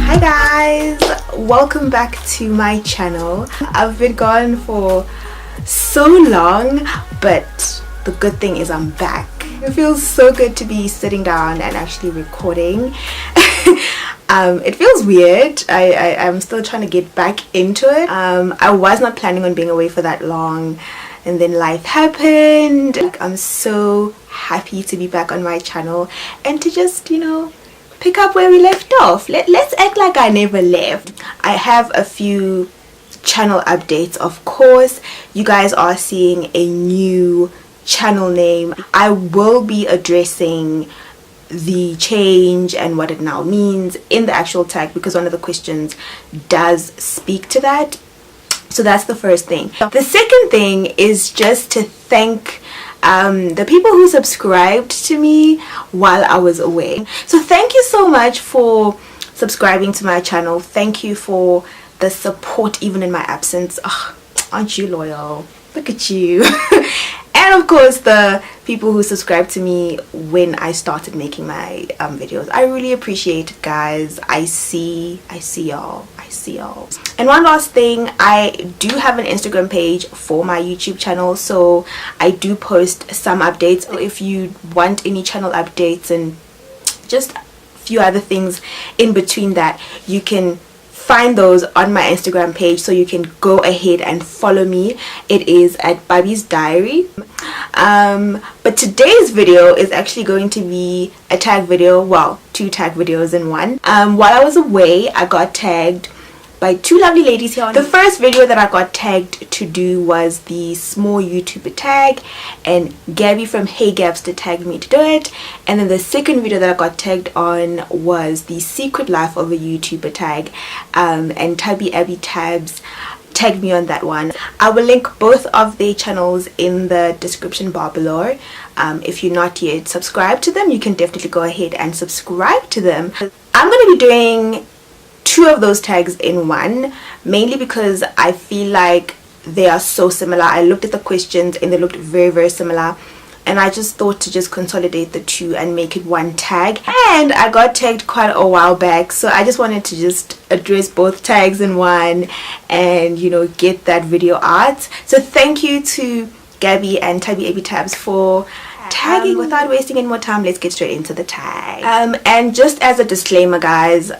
Hi guys, welcome back to my channel. I've been gone for so long, but the good thing is I'm back. It feels so good to be sitting down and actually recording. It feels weird. I'm still trying to get back into it. I was not planning on being away for that long, and then life happened. I'm so happy to be back on my channel and to just, you know, pick up where we left off. Let's act like I never left. I have a few channel updates. Of course, you guys are seeing a new channel name. I will be addressing the change and what it now means in the actual tag, because one of the questions does speak to that. So that's the first thing. The second thing is just to thank the people who subscribed to me while I was away. So thank you so much for subscribing to my channel. Thank you for the support even in my absence. Oh, aren't you loyal? Look at you. And of course the people who subscribed to me when I started making my videos. I really appreciate it, guys. I see y'all. And one last thing, I do have an Instagram page for my YouTube channel, so I do post some updates. So if you want any channel updates and just a few other things in between that, you can find those on my Instagram page, so you can go ahead and follow me. It is at Bobby's Diary. But today's video is actually going to be a tag video, well, two tag videos in one. While I was away, I got tagged by two lovely ladies here. The first video that I got tagged to do was the small YouTuber tag, and Gabby from Hey Gabster tagged me to do it. And then the second video that I got tagged on was the secret life of a YouTuber tag, and Tubby Abby Tabs tagged me on that one. I will link both of their channels in the description bar below. If you're not yet subscribed to them, you can definitely go ahead and subscribe to them. I'm going to be doing two of those tags in one, mainly because I feel like they are so similar. I looked at the questions and they looked very similar, and I just thought to just consolidate the two and make it one tag. And I got tagged quite a while back, so I just wanted to just address both tags in one and, you know, get that video out. So thank you to Gabby and Tubby Abby Tabs for tagging. Without wasting any more time, let's get straight into the tag. And just as a disclaimer, guys,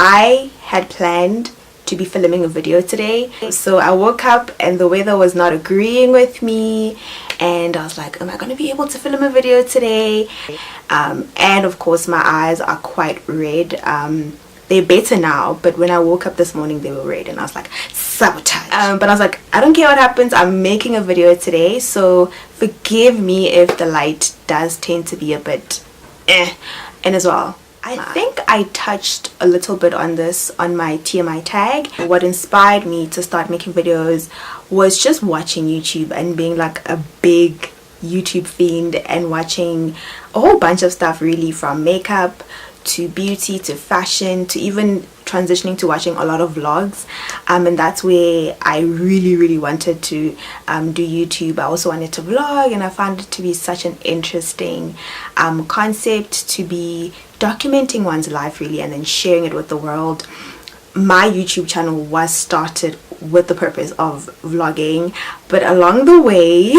I had planned to be filming a video today, so I woke up and the weather was not agreeing with me, and I was like, am I going to be able to film a video today? And of course my eyes are quite red. They're better now, but when I woke up this morning they were red, and I was like, sabotage. But I was like, I don't care what happens, I'm making a video today, so forgive me if the light does tend to be a bit and as well, I think I touched a little bit on this on my TMI tag. What inspired me to start making videos was just watching YouTube and being like a big YouTube fiend, and watching a whole bunch of stuff, really, from makeup to beauty to fashion to even transitioning to watching a lot of vlogs. And that's where I really wanted to do YouTube. I also wanted to vlog, and I found it to be such an interesting concept to be documenting one's life, really, and then sharing it with the world. My YouTube channel was started with the purpose of vlogging, but along the way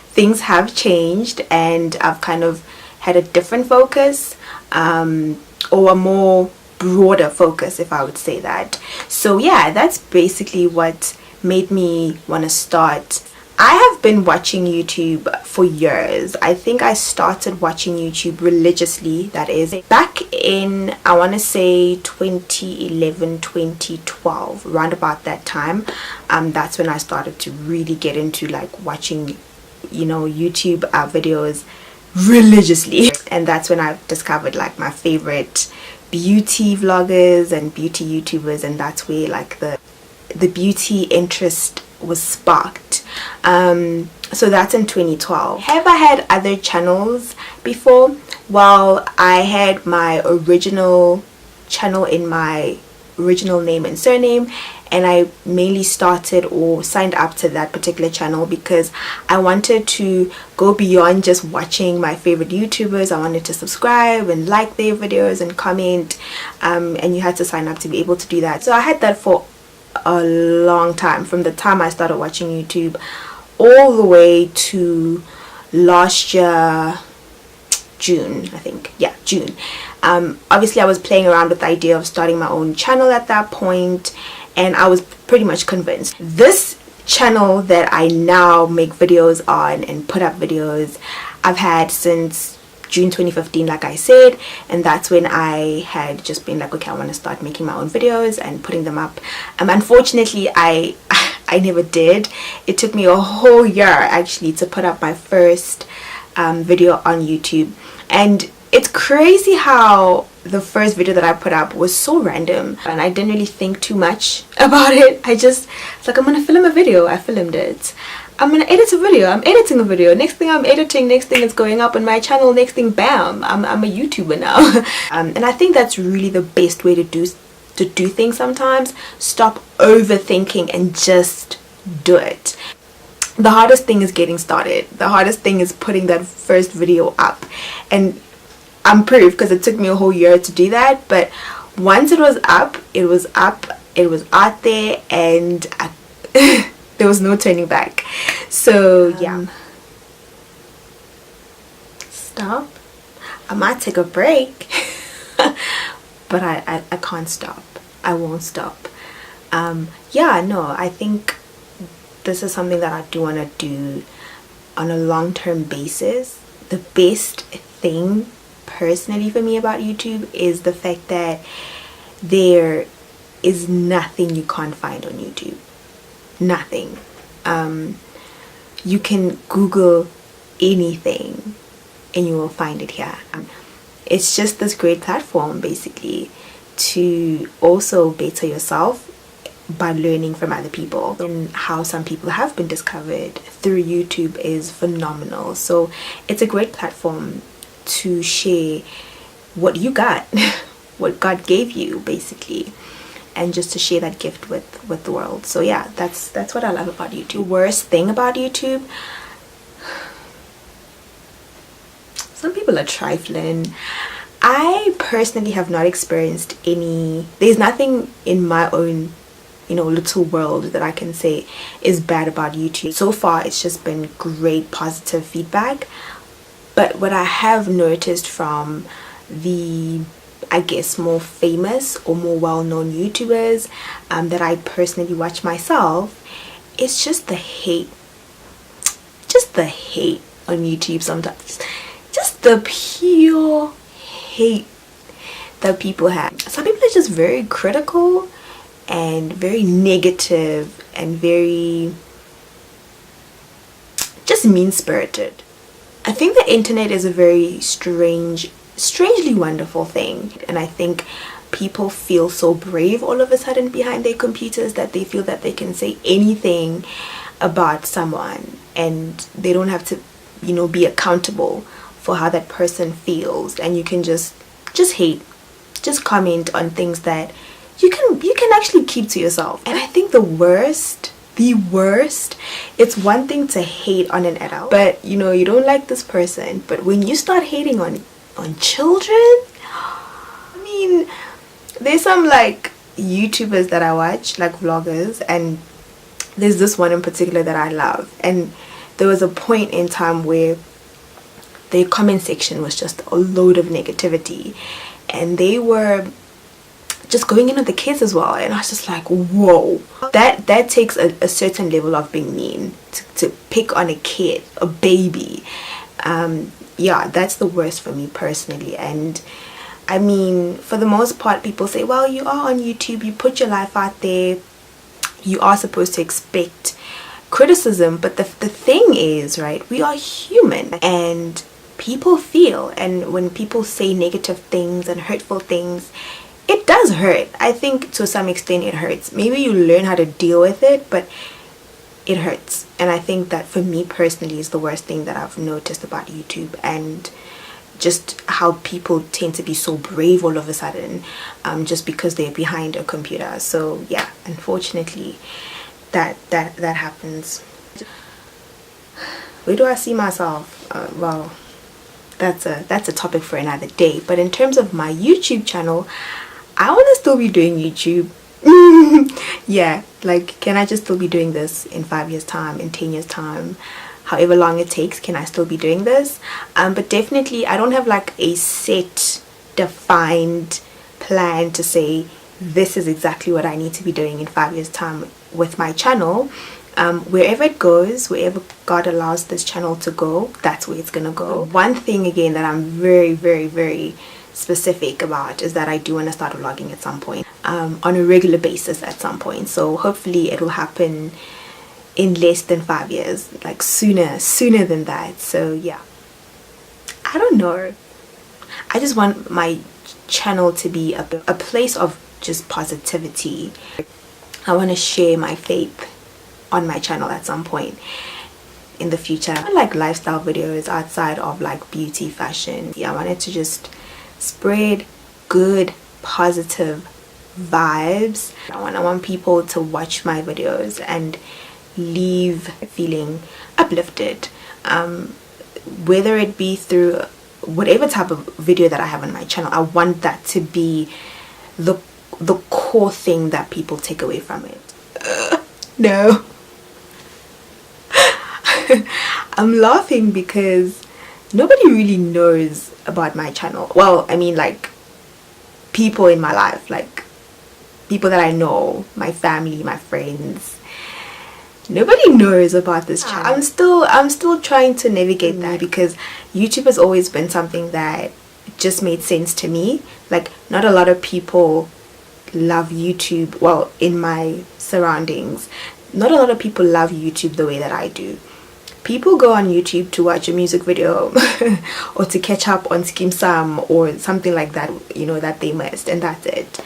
things have changed, and I've kind of had a different focus, or a more broader focus, if I would say that. So yeah, that's basically what made me want to start. I have been watching YouTube for years. I think I started watching YouTube religiously, that is, back in, I want to say 2011, 2012, around about that time. That's when I started to really get into like watching, you know, YouTube videos religiously. And that's when I discovered like my favorite beauty vloggers and beauty YouTubers, and that's where like the beauty interest was sparked. So that's in 2012. Have I had other channels before? Well, I had my original channel in my original name and surname, and I mainly started or signed up to that particular channel because I wanted to go beyond just watching my favorite YouTubers. I wanted to subscribe and like their videos and comment, and you had to sign up to be able to do that. So I had that for a long time, from the time I started watching YouTube all the way to last year June, I think. Yeah, June. Obviously I was playing around with the idea of starting my own channel at that point, and I was pretty much convinced. This channel that I now make videos on and put up videos, I've had since June 2015, like I said, and that's when I had just been like, okay, I want to start making my own videos and putting them up. Unfortunately, I never did. It took me a whole year actually to put up my first video on YouTube, and it's crazy how the first video that I put up was so random and I didn't really think too much about it. It's like, I'm gonna film a video. I filmed it. I'm gonna edit a video. I'm editing a video. Next thing I'm editing, next thing it's going up on my channel, next thing bam, I'm a YouTuber now. And I think that's really the best way to do things sometimes. Stop overthinking and just do it. The hardest thing is getting started. The hardest thing is putting that first video up, and I'm proof because it took me a whole year to do that. But once it was up, it was out there, and there was no turning back. So yeah, stop. I might take a break, but I can't stop. I won't stop. Yeah, no, I think this is something that I do want to do on a long-term basis. The best thing personally for me about YouTube is the fact that there is nothing you can't find on YouTube. Nothing. You can Google anything and you will find it here. It's just this great platform basically to also better yourself by learning from other people, and how some people have been discovered through YouTube is phenomenal. So it's a great platform to share what you got, what God gave you basically, and just to share that gift with the world. So yeah, that's what I love about YouTube. The worst thing about YouTube, some people are trifling. I personally have not experienced any, there's nothing in my own little world that I can say is bad about YouTube. So far it's just been great positive feedback. But what I have noticed from the, I guess, more famous or more well-known YouTubers that I personally watch myself, it's just the hate on YouTube sometimes. Just the pure hate that people have. Some people are just very critical and very negative and very just mean-spirited. I think the internet is a very strangely wonderful thing, and I think people feel so brave all of a sudden behind their computers that they feel that they can say anything about someone and they don't have to be accountable for how that person feels, and you can just hate, just comment on things that you can actually keep to yourself. And I think the worst, it's one thing to hate on an adult, but you don't like this person, but when you start hating on children, I mean, there's some like YouTubers that I watch, like vloggers, and there's this one in particular that I love, and there was a point in time where the comment section was just a load of negativity, and they were just going in on the kids as well, and I was just like, whoa, that takes a certain level of being mean to pick on a kid, a baby. Yeah, that's the worst for me personally. And I mean, for the most part, people say, well, you are on YouTube, you put your life out there, you are supposed to expect criticism. But the thing is, right, we are human and people feel, and when people say negative things and hurtful things, it does hurt. I think to some extent it hurts. Maybe you learn how to deal with it, but it hurts. And I think that for me personally is the worst thing that I've noticed about YouTube. And just how people tend to be so brave all of a sudden, just because they're behind a computer. So yeah, unfortunately that happens. Where do I see myself? Well, that's a topic for another day. But in terms of my YouTube channel, I want to still be doing YouTube. Yeah, like, can I just still be doing this in 5 years time, in 10 years time, however long it takes? Can I still be doing this? But definitely I don't have like a set defined plan to say this is exactly what I need to be doing in 5 years time with my channel. Wherever it goes, wherever God allows this channel to go, that's where it's gonna go. One thing again that I'm very, very, very specific about is that I do want to start vlogging at some point, on a regular basis at some point. So hopefully it will happen in less than 5 years, like sooner than that. So yeah, I don't know, I just want my channel to be a place of just positivity. I want to share my faith on my channel at some point in the future. I like lifestyle videos outside of like beauty, fashion. Yeah, I wanted to just spread good positive vibes. I want people to watch my videos and leave feeling uplifted, whether it be through whatever type of video that I have on my channel. I want that to be the core thing that people take away from it. No. I'm laughing because nobody really knows about my channel. Well, I mean, like, people in my life, like people that I know, my family, my friends, nobody knows about this channel. I'm still trying to navigate that, because YouTube has always been something that just made sense to me. Like, not a lot of people love YouTube. Well, in my surroundings, not a lot of people love YouTube the way that I do. People go on YouTube to watch a music video or to catch up on Skim Sam or something like that, you know, that they missed, and that's it.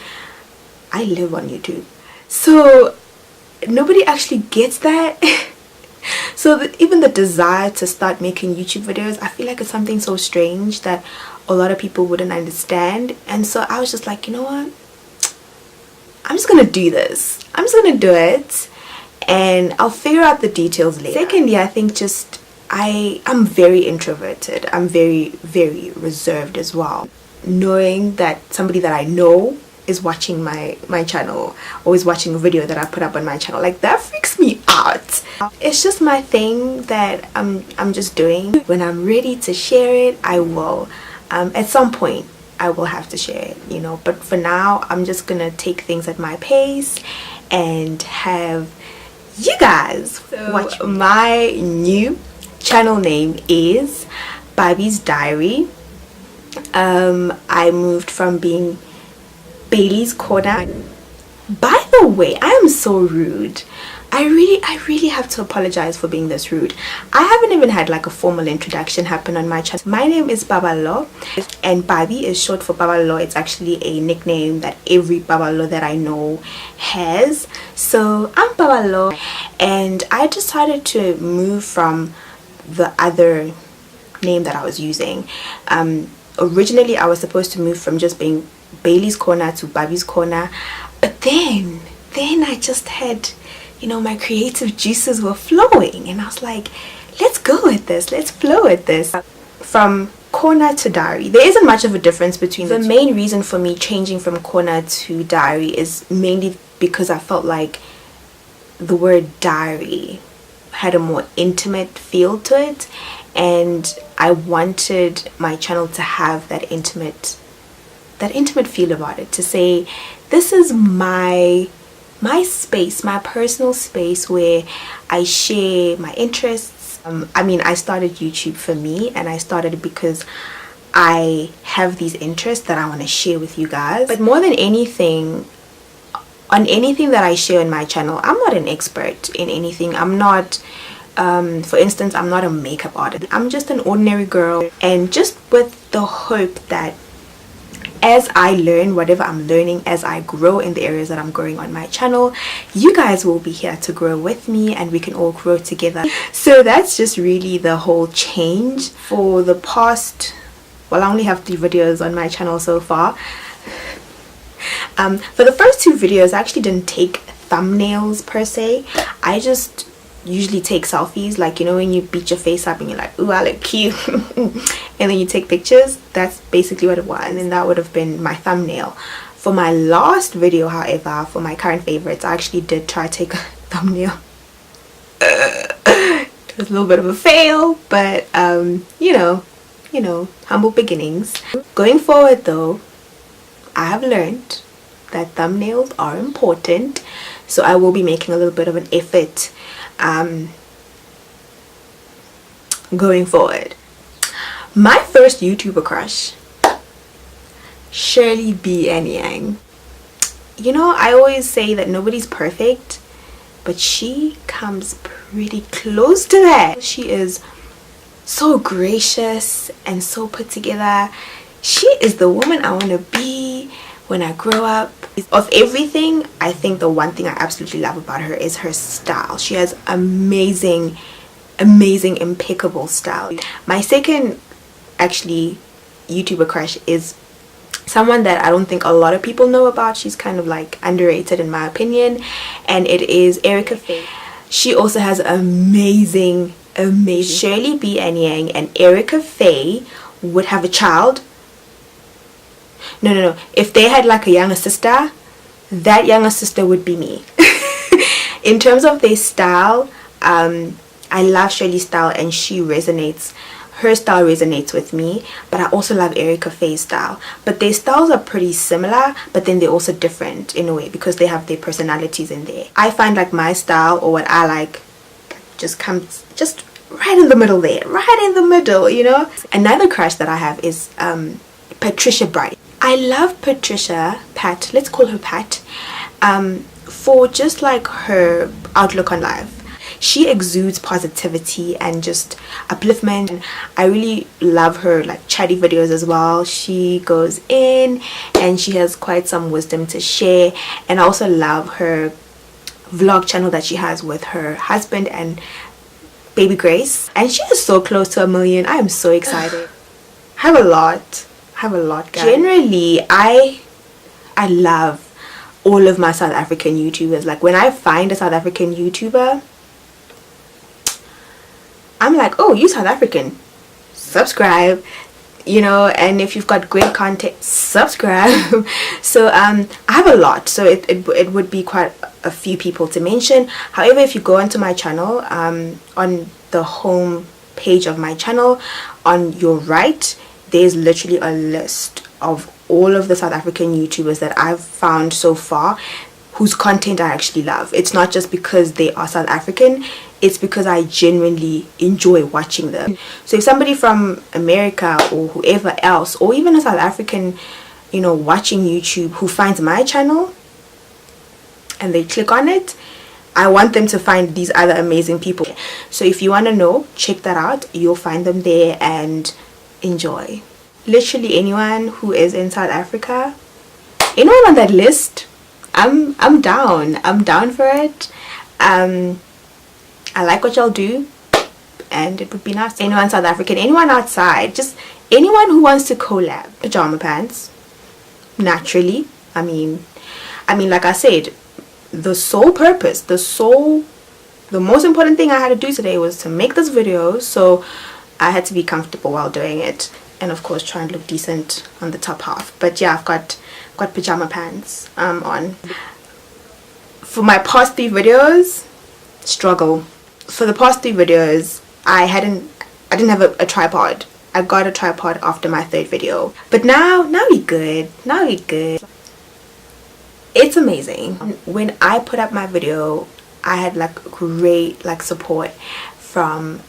I live on YouTube, so nobody actually gets that. So even the desire to start making YouTube videos, I feel like it's something so strange that a lot of people wouldn't understand. And so I was just like, you know what, I'm just gonna do this. I'm just gonna do it, and I'll figure out the details later. Secondly, I think just I'm very introverted. I'm very, very reserved as well. Knowing that somebody that I know is watching my channel, or is watching a video that I put up on my channel, like, that freaks me out. It's just my thing that I'm just doing. When I'm ready to share it, I will. At some point I will have to share it, you know, but for now I'm just gonna take things at my pace and have you guys watch. My new channel name is Barbie's Diary. I moved from being Bailey's Corner. By the way, I am so rude. I really have to apologize for being this rude. I haven't even had like a formal introduction happen on my channel. My name is Babalo, and Barbie is short for Babalo. It's actually a nickname that every Babalo that I know has. So I'm Babalo, and I decided to move from the other name that I was using. Originally I was supposed to move from just being Bailey's Corner to Barbie's Corner, but then I just had, you know, my creative juices were flowing, and I was like, let's go with this, let's flow with this. From Corner to Diary, there isn't much of a difference between the main reason for me changing from Corner to Diary is mainly because I felt like the word diary had a more intimate feel to it, and I wanted my channel to have that intimate feel about it, to say this is my space, my personal space, where I share my interests. I mean, I started YouTube for me, and I started it because I have these interests that I want to share with you guys. But more than anything, on anything that I share on my channel, I'm not an expert in anything. I'm not, for instance, I'm not a makeup artist. I'm just an ordinary girl, and just with the hope that as I learn whatever I'm learning, as I grow in the areas that I'm growing on my channel, you guys will be here to grow with me, and we can all grow together. So that's just really the whole change. For the past well, I only have 3 videos on my channel so far. For the first 2 videos, I actually didn't take thumbnails per se. I just usually take selfies, like, you know, when you beat your face up and you're like, ooh, I look cute, and then you take pictures. That's basically what it was, and then that would have been my thumbnail. For my last video, however, for my current favorites, I actually did try to take a thumbnail. It was a little bit of a fail, but you know, humble beginnings. Going forward though, I have learned that thumbnails are important, so I will be making a little bit of an effort going forward. My first YouTuber crush, Shirley B and Yang. You know, I always say that nobody's perfect, but she comes pretty close to that. She is so gracious and so put together. She is the woman I want to be when I grow up. Of everything, I think the one thing I absolutely love about her is her style. She has amazing, impeccable style. My second actually YouTuber crush is someone that I don't think a lot of people know about. She's kind of like underrated in my opinion, and it is Erica Faye. She also has amazing Shirley B and Yang and Erica Faye would have a child. No, if they had like a younger sister, that younger sister would be me. In terms of their style, I love Shirley's style, and her style resonates with me, but I also love Erica Faye's style. But their styles are pretty similar, but then they're also different in a way because they have their personalities in there. I find like my style, or what I like, just comes just right in the middle there, right in the middle, you know. Another crush that I have is Patricia Bright. I love Pat, let's call her Pat, for just like her outlook on life. She exudes positivity and just upliftment. I really love her like chatty videos as well. She goes in and she has quite some wisdom to share, and I also love her vlog channel that she has with her husband and baby Grace, and she is so close to 1 million. I am so excited. I have a lot guys. Generally, I love all of my South African YouTubers. Like when I find a South African YouTuber, I'm like, oh, you South African, subscribe, you know. And if you've got great content, subscribe. So I have a lot, so it would be quite a few people to mention. However, if you go onto my channel, on the home page of my channel, on your right, there's literally a list of all of the South African YouTubers that I've found so far whose content I actually love. It's not just because they are South African, it's because I genuinely enjoy watching them. So if somebody from America or whoever else, or even a South African, you know, watching YouTube, who finds my channel and they click on it, I want them to find these other amazing people. So if you want to know, check that out. You'll find them there and enjoy. Literally anyone who is in South Africa, anyone on that list, I'm down for it. I like what y'all do, and it would be nice. Anyone South African, anyone outside, just anyone who wants to collab. Pajama pants, naturally. I mean like I said, the sole purpose, the most important thing I had to do today was to make this video, so I had to be comfortable while doing it, and of course try and look decent on the top half. But yeah, I've got pajama pants on. For my past 3 videos, struggle. For the past 3 videos, I didn't have a tripod. I got a tripod after my 3rd video, but now we good. It's amazing. When I put up my video, I had like great like support from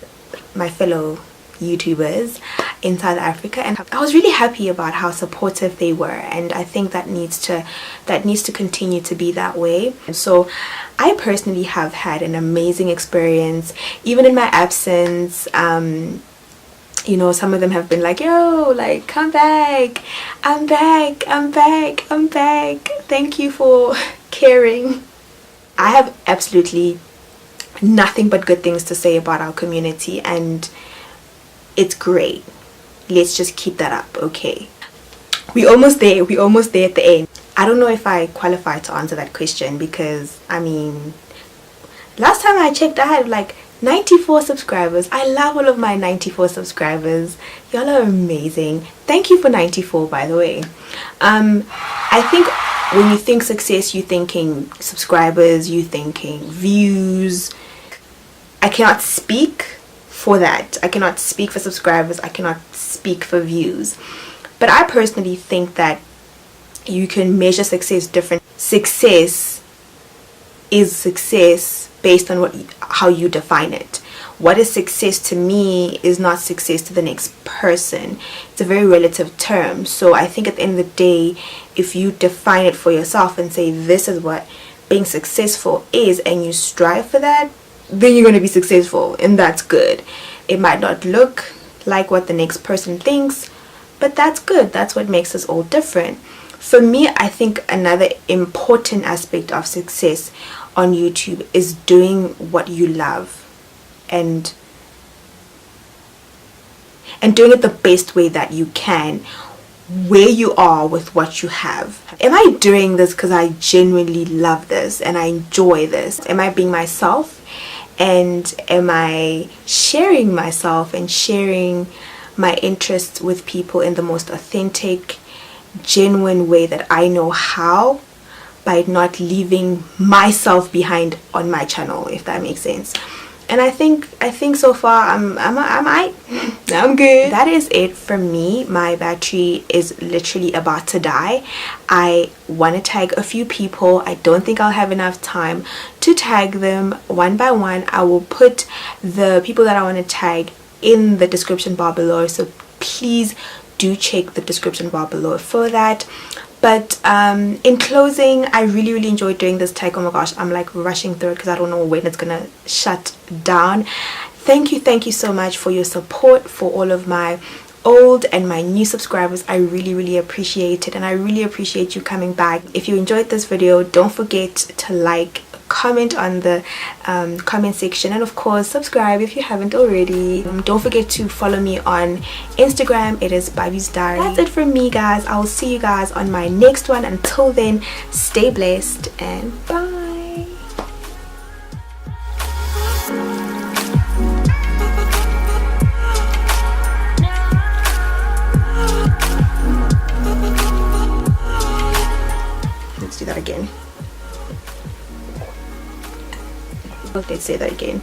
my fellow YouTubers in South Africa, and I was really happy about how supportive they were, and I think that needs to continue to be that way. And so I personally have had an amazing experience even in my absence. You know, some of them have been like, yo, like, come back, I'm back, thank you for caring. I have absolutely nothing but good things to say about our community, and it's great. let's just keep that up. Okay, we're almost there at the end. I don't know if I qualify to answer that question, because I mean, last time I checked I had like 94 subscribers. I love all of my 94 subscribers. Y'all are amazing. Thank you for 94, by the way. I think when you think success, you're thinking subscribers, you're thinking views. I cannot speak for that. I cannot speak for subscribers. I cannot speak for views. But I personally think that you can measure success different. Success is success based on how you define it. What is success to me is not success to the next person. It's a very relative term. So I think at the end of the day, if you define it for yourself and say this is what being successful is, and you strive for that, then you're going to be successful, and that's good. It might not look like what the next person thinks, but that's good. That's what makes us all different. For me, I think another important aspect of success on YouTube is doing what you love and doing it the best way that you can, where you are with what you have. Am I doing this because I genuinely love this and I enjoy this? Am I being myself? And am I sharing myself and sharing my interests with people in the most authentic, genuine way that I know how, by not leaving myself behind on my channel, if that makes sense? And I think so far I'm good. That is it for me. My battery is literally about to die. I want to tag a few people. I don't think I'll have enough time to tag them one by one. I will put the people that I want to tag in the description bar below, so please do check the description bar below for that. But in closing, I really enjoyed doing this tag. Oh my gosh, I'm like rushing through it because I don't know when it's gonna shut down. Thank you so much for your support, for all of my old and my new subscribers. I really appreciate it, and I really appreciate you coming back. If you enjoyed this video, don't forget to like, comment on the comment section, and of course subscribe if you haven't already. Don't forget to follow me on Instagram. It is Baby's Diary. That's it from me, guys. I will see you guys on my next one. Until then, stay blessed and bye. Let's do that again. Let's say that again.